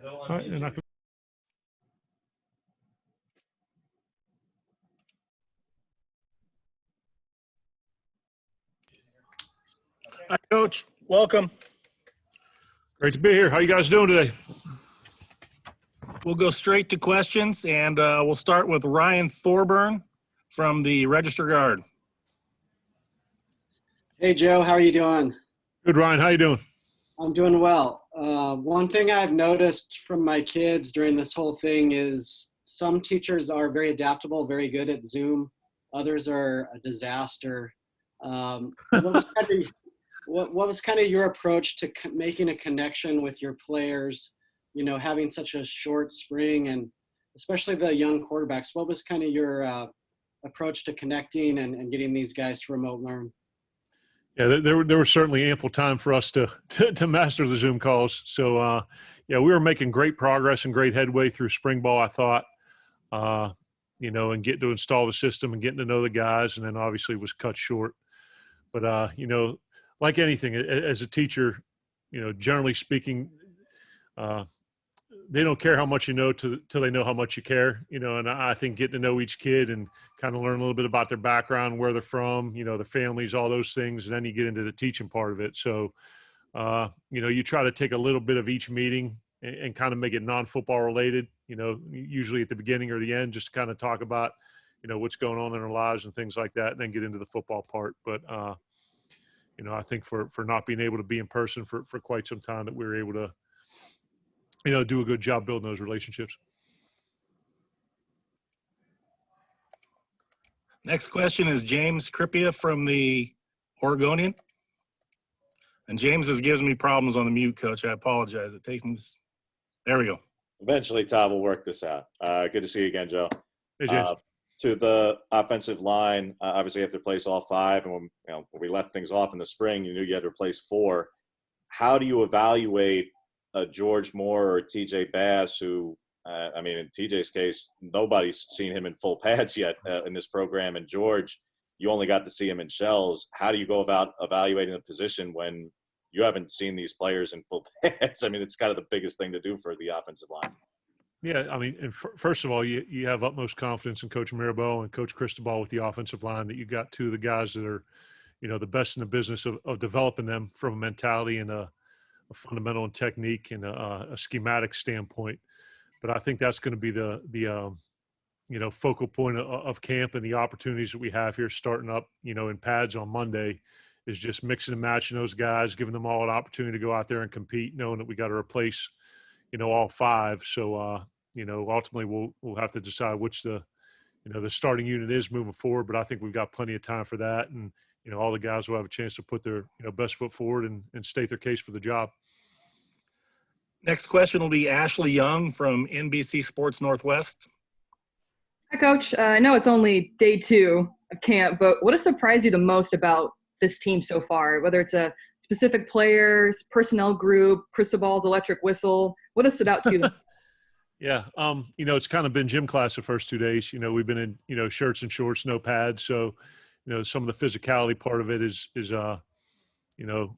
All right, and Hi, Coach. Welcome. great to be here. How you guys doing today? We'll go straight to questions, and we'll start with Ryan Thorburn from the Register Guard. Hey, Joe. How are you doing? Good, Ryan. How you doing? I'm doing well. One thing I've noticed from my kids during this whole thing is some teachers are very adaptable, very good at Zoom. Others are a disaster. What was kind of your approach to making a connection with your players, you know, having such a short spring and especially the young quarterbacks? What was kind of your approach to connecting and getting these guys to remote learn? Yeah, there was certainly ample time for us to master the Zoom calls. So, yeah, we were making great progress and great headway through spring ball, I thought, you know, and getting to install the system and getting to know the guys, and then obviously was cut short. But, you know, like anything, as a teacher, you know, generally speaking, they don't care how much you know till they know how much you care, you know, and I think getting to know each kid and kind of learn a little bit about their background, where they're from, you know, their families, all those things, and then you get into the teaching part of it. So, you know, you try to take a little bit of each meeting and kind of make it non-football related, you know, usually at the beginning or the end, just to kind of talk about, you know, what's going on in our lives and things like that, and then get into the football part. But, you know, I think for not being able to be in person for quite some time, that we were able to, you know, do a good job building those relationships. Next question is James Kripia from the Oregonian. And James is giving me problems on the mute, Coach. I apologize. It takes me. There we go. Eventually, Todd will work this out. Good to see you again, Joe. Hey, James. To the offensive line, obviously you have to replace all five. And when we left things off in the spring, you knew you had to replace four. How do you evaluate George Moore or TJ Bass, who, I mean, in TJ's case, nobody's seen him in full pads yet in this program. And George, you only got to see him in shells. How do you go about evaluating the position when you haven't seen these players in full pads? I mean, it's kind of the biggest thing to do for the offensive line. Yeah, I mean, and first of all, you have utmost confidence in Coach Mirabel and Coach Cristobal with the offensive line, that you got two of the guys that are, you know, the best in the business of developing them from a mentality and a fundamental and technique and a schematic standpoint. But I think that's going to be the you know, focal point of camp, and the opportunities that we have here starting up, you know, in pads on Monday, is just mixing and matching those guys, giving them all an opportunity to go out there and compete, knowing that we got to replace, you know, all five. So, you know, ultimately we'll have to decide which the starting unit is moving forward. But I think we've got plenty of time for that. And, you know, all the guys will have a chance to put their, you know, best foot forward and state their case for the job. Next question will be Ashley Young from NBC Sports Northwest. Hi, Coach. I know it's only day 2 of camp, but what has surprised you the most about this team so far? Whether it's a specific players, personnel group, Cristobal's electric whistle, what has stood out to you? Yeah, you know, it's kind of been gym class the first 2 days. You know, we've been in, you know, shirts and shorts, no pads. So, you know, some of the physicality part of it is you know,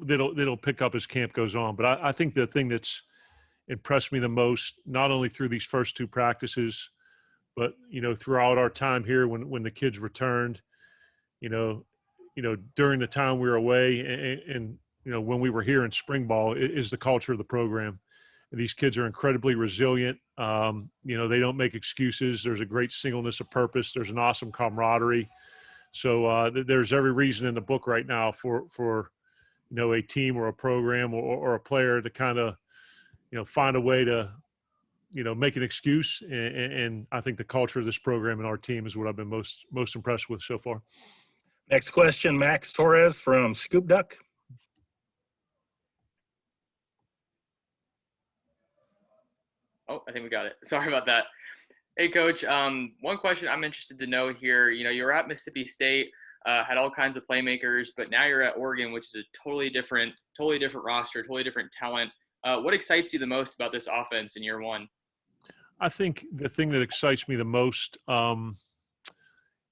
that'll pick up as camp goes on. But I think the thing that's impressed me the most, not only through these first 2 practices, but, you know, throughout our time here when the kids returned, you know, during the time we were away and you know, when we were here in spring ball, is the culture of the program. These kids are incredibly resilient. You know, they don't make excuses. There's a great singleness of purpose. There's an awesome camaraderie. So there's every reason in the book right now for you know, a team or a program or a player to kind of, you know, find a way to, you know, make an excuse. And I think the culture of this program and our team is what I've been most impressed with so far. Next question, Max Torres from Scoop Duck. Oh, I think we got it. Sorry about that. Hey, Coach. One question I'm interested to know here. You know, you're at Mississippi State, had all kinds of playmakers, but now you're at Oregon, which is a totally different roster, totally different talent. What excites you the most about this offense in year one? I think the thing that excites me the most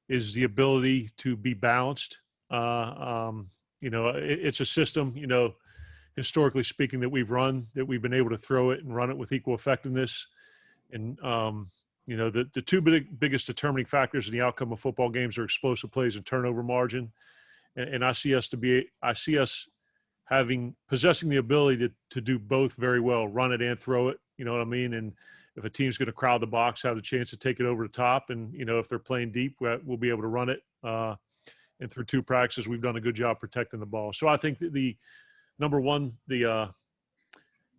is the ability to be balanced. You know, it's a system, you know, historically speaking, that we've run, that we've been able to throw it and run it with equal effectiveness. And, the two biggest determining factors in the outcome of football games are explosive plays and turnover margin. And I see us possessing the ability to do both very well, run it and throw it. You know what I mean? And if a team's going to crowd the box, have the chance to take it over the top. And, if they're playing deep, we'll be able to run it. And through 2 practices, we've done a good job protecting the ball. So I think that the number one, the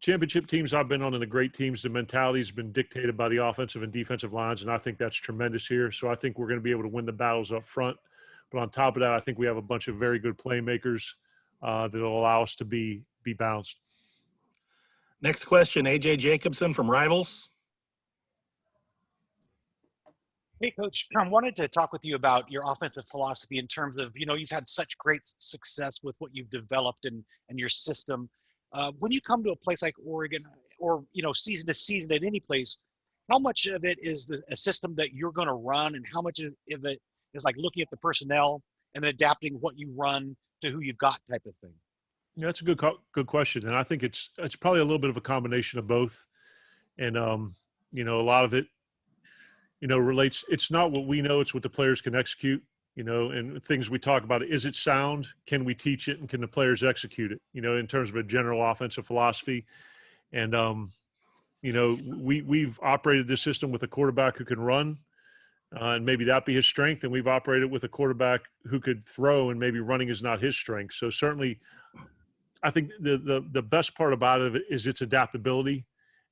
championship teams I've been on and the great teams, the mentality has been dictated by the offensive and defensive lines. And I think that's tremendous here. So I think we're going to be able to win the battles up front. But on top of that, I think we have a bunch of very good playmakers that will allow us to be balanced. Next question, AJ Jacobson from Rivals. Hey, Coach. I wanted to talk with you about your offensive philosophy in terms of, you've had such great success with what you've developed and your system. When you come to a place like Oregon or, season to season at any place, how much of it is a system that you're going to run and how much of it is like looking at the personnel and then adapting what you run to who you've got type of thing? Yeah, that's a good question. And I think it's probably a little bit of a combination of both. And, a lot of it, relates, it's not what we know, it's what the players can execute, and things we talk about. Is it sound? Can we teach it? And can the players execute it, in terms of a general offensive philosophy? And, we've operated this system with a quarterback who can run, and maybe that be his strength. And we've operated with a quarterback who could throw, and maybe running is not his strength. So certainly I think the best part about it is its adaptability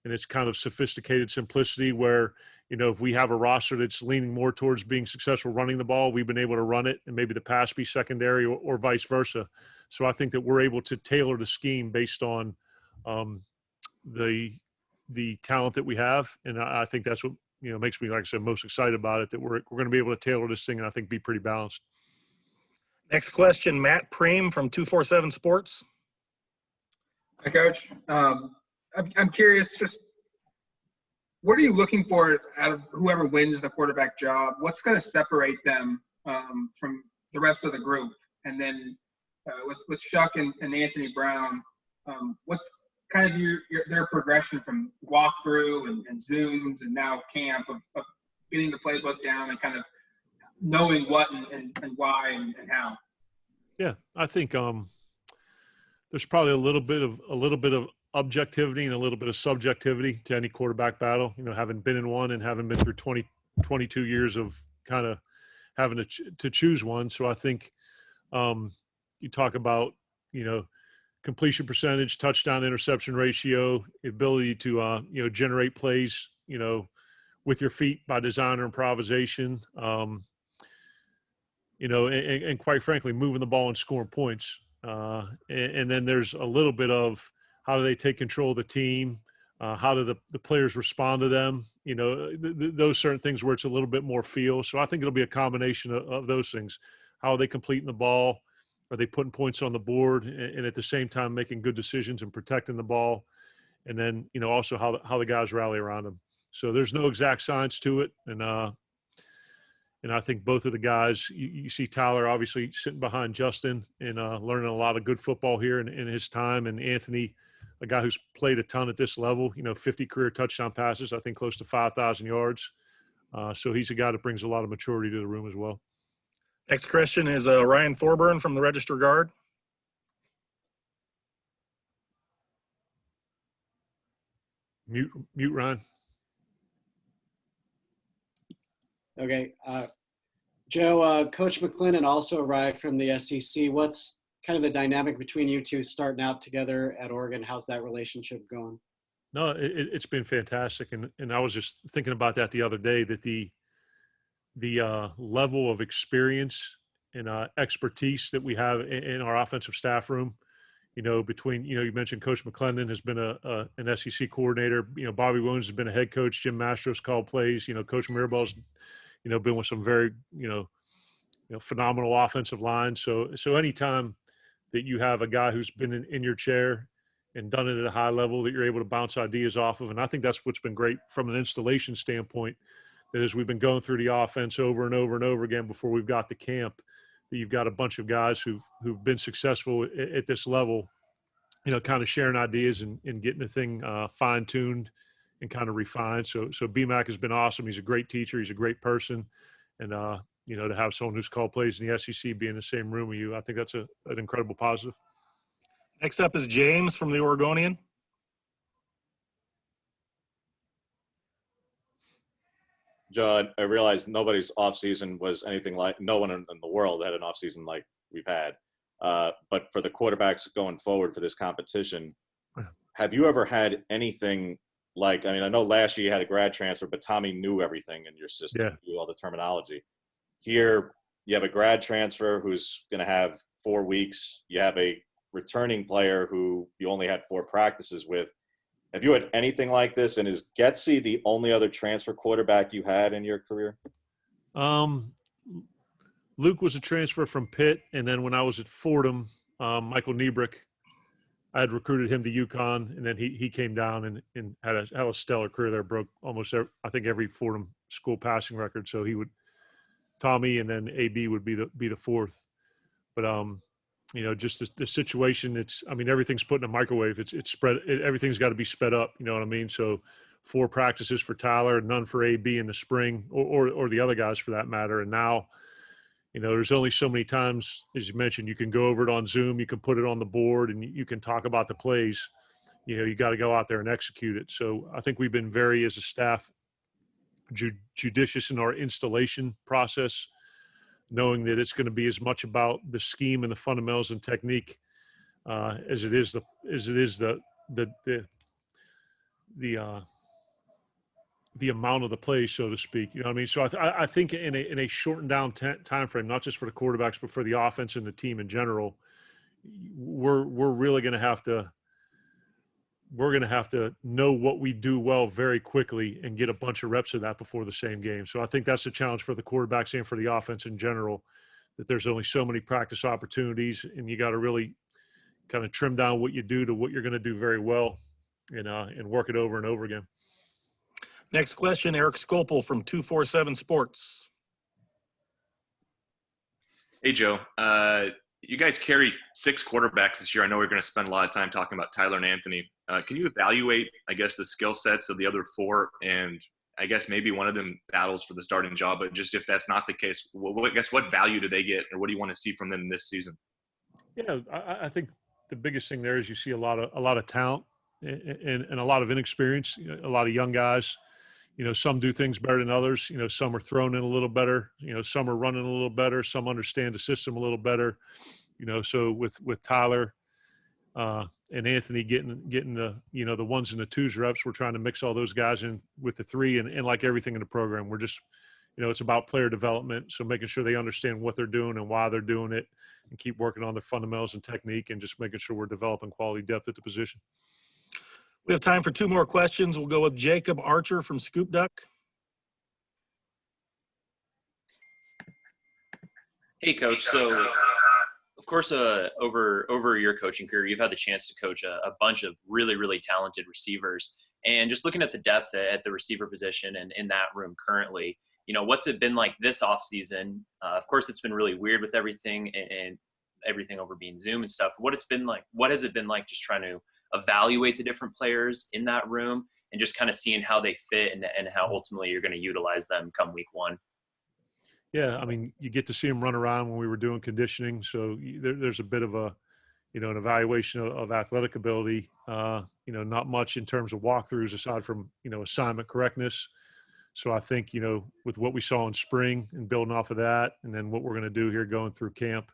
and its kind of sophisticated simplicity where, if we have a roster that's leaning more towards being successful running the ball, we've been able to run it and maybe the pass be secondary or vice versa. So I think that we're able to tailor the scheme based on the talent that we have. And I think that's what, makes me, like I said, most excited about it, that we're going to be able to tailor this thing and I think be pretty balanced. Next question, Matt Preem from 247 Sports. Hi, Coach. I'm curious, just what are you looking for out of whoever wins the quarterback job? What's going to separate them from the rest of the group? And then with Shuck and Anthony Brown, what's kind of their progression from walkthrough and Zooms and now camp of getting the playbook down and kind of knowing what and why and how? Yeah, I think there's probably a little bit of objectivity and a little bit of subjectivity to any quarterback battle, having been in one and having been through 22 years of kind of having to choose one. So I think you talk about, completion percentage, touchdown interception ratio, ability to, generate plays, with your feet by design or improvisation, and quite frankly, moving the ball and scoring points. And then there's a little bit of how do they take control of the team? How do the players respond to them? Those certain things where it's a little bit more feel. So I think it'll be a combination of those things. How are they completing the ball? Are they putting points on the board and at the same time making good decisions and protecting the ball? And then, also how the guys rally around them. So there's no exact science to it. And I think both of the guys, you see Tyler obviously sitting behind Justin and learning a lot of good football here in his time. And Anthony, a guy who's played a ton at this level, 50 career touchdown passes, I think close to 5,000 yards. So he's a guy that brings a lot of maturity to the room as well. Next question is Ryan Thorburn from the Register Guard. Mute Ryan. Okay. Joe, Coach McClendon also arrived from the SEC. What's kind of the dynamic between you two starting out together at Oregon? How's that relationship going? No, it's been fantastic. And I was just thinking about that the other day, that the level of experience and expertise that we have in our offensive staff room, between, you mentioned Coach McClendon has been an SEC coordinator, Bobby Williams has been a head coach, Jim Mastros called plays, Coach Mirabel's, been with some very, phenomenal offensive lines. So anytime that you have a guy who's been in your chair and done it at a high level, that you're able to bounce ideas off of. And I think that's what's been great from an installation standpoint, that as we've been going through the offense over and over and over again before we've got to camp, that you've got a bunch of guys who've been successful at this level kind of sharing ideas and getting the thing fine tuned and kind of refined. So BMAC has been awesome. He's a great teacher. He's a great person. And, to have someone who's called plays in the SEC be in the same room with you, I think that's an incredible positive. Next up is James from the Oregonian. John, I realize nobody's offseason was anything like, no one in the world had an offseason like we've had. But for the quarterbacks going forward for this competition, have you ever had anything like, I know last year you had a grad transfer, but Tommy knew everything in your system, knew all the terminology. Here, you have a grad transfer who's going to have 4 weeks. You have a returning player who you only had 4 practices with. Have you had anything like this? And is Getsy the only other transfer quarterback you had in your career? Luke was a transfer from Pitt, and then when I was at Fordham, Michael Niebrick, I had recruited him to UConn, and then he came down and had a stellar career there. Broke almost every Fordham school passing record. So he would Tommy, and then AB would be the fourth. But just the situation. Everything's put in a microwave. It's spread. Everything's got to be sped up. You know what I mean? So 4 practices for Tyler, none for AB in the spring, or the other guys for that matter. And now, there's only so many times, as you mentioned, you can go over it on Zoom, you can put it on the board, and you can talk about the plays. You got to go out there and execute it. So I think we've been very, as a staff, judicious in our installation process, knowing that it's going to be as much about the scheme and the fundamentals and technique as it is the amount of the play, so to speak. You know what I mean? So I think in a shortened down time frame, not just for the quarterbacks, but for the offense and the team in general, we're really going to have to know what we do well very quickly and get a bunch of reps of that before the same game. So I think that's the challenge for the quarterbacks and for the offense in general, that there's only so many practice opportunities, and you got to really kind of trim down what you do to what you're going to do very well, and work it over and over again. Next question, Eric Scopel from 247 Sports. Hey, Joe. You guys carry 6 quarterbacks this year. I know we're going to spend a lot of time talking about Tyler and Anthony. Can you evaluate, the skill sets of the other 4? And I guess maybe one of them battles for the starting job. But just if that's not the case, what value do they get, or what do you want to see from them this season? Yeah, I think the biggest thing there is you see a lot of talent and a lot of inexperience. A lot of young guys. Some do things better than others. Some are thrown in a little better. Some are running a little better. Some understand the system a little better. So with Tyler and Anthony getting the the 1s and the 2s reps, we're trying to mix all those guys in with the 3, and like everything in the program, we're just it's about player development. So making sure they understand what they're doing and why they're doing it, and keep working on their fundamentals and technique, and just making sure we're developing quality depth at the position. We have time for 2 more questions. We'll go with Jacob Archer from Scoop Duck. Hey, Coach. So, of course, over your coaching career, you've had the chance to coach a bunch of really, really talented receivers. And just looking at the depth at the receiver position and in that room currently, what's it been like this offseason? Of course, it's been really weird with everything and everything over being Zoom and stuff. What has it been like just trying to evaluate the different players in that room and just kind of seeing how they fit and how ultimately you're going to utilize them come week 1? Yeah, you get to see them run around when we were doing conditioning. So there's a bit of an evaluation of athletic ability. Not much in terms of walkthroughs aside from, assignment correctness. So I think, with what we saw in spring and building off of that, and then what we're going to do here going through camp,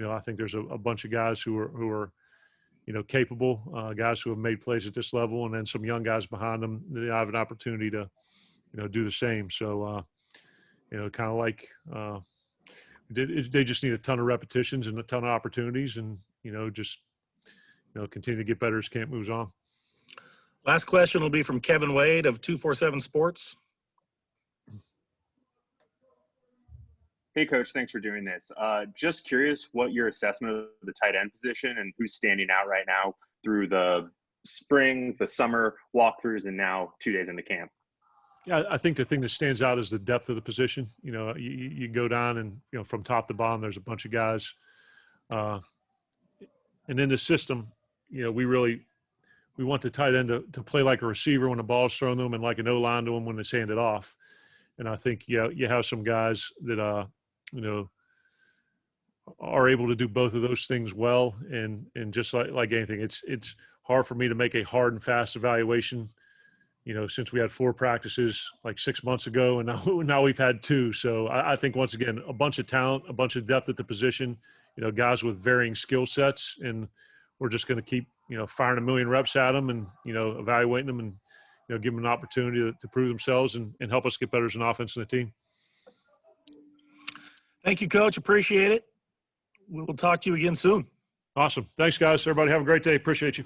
I think there's a bunch of guys who are capable, guys who have made plays at this level, and then some young guys behind them that have an opportunity to, do the same. So, kind of like they just need a ton of repetitions and a ton of opportunities, and, continue to get better as camp moves on. Last question will be from Kevin Wade of 247 Sports. Hey, Coach, thanks for doing this. Just curious what your assessment of the tight end position and who's standing out right now through the spring, the summer walkthroughs, and now 2 days into camp. Yeah, I think the thing that stands out is the depth of the position. You go down and, from top to bottom, there's a bunch of guys. And in the system, we want the tight end to play like a receiver when the ball's thrown to them and like an O-line to them when it's handed off. And I think, you have some guys that, are able to do both of those things well. And just like anything, it's hard for me to make a hard and fast evaluation, since we had 4 practices like 6 months ago, and now we've had 2. So I think, once again, a bunch of talent, a bunch of depth at the position, guys with varying skill sets, and we're just going to keep, firing a million reps at them and, evaluating them and, give them an opportunity to prove themselves and help us get better as an offense and a team. Thank you, Coach. Appreciate it. We'll talk to you again soon. Awesome. Thanks, guys. Everybody have a great day. Appreciate you.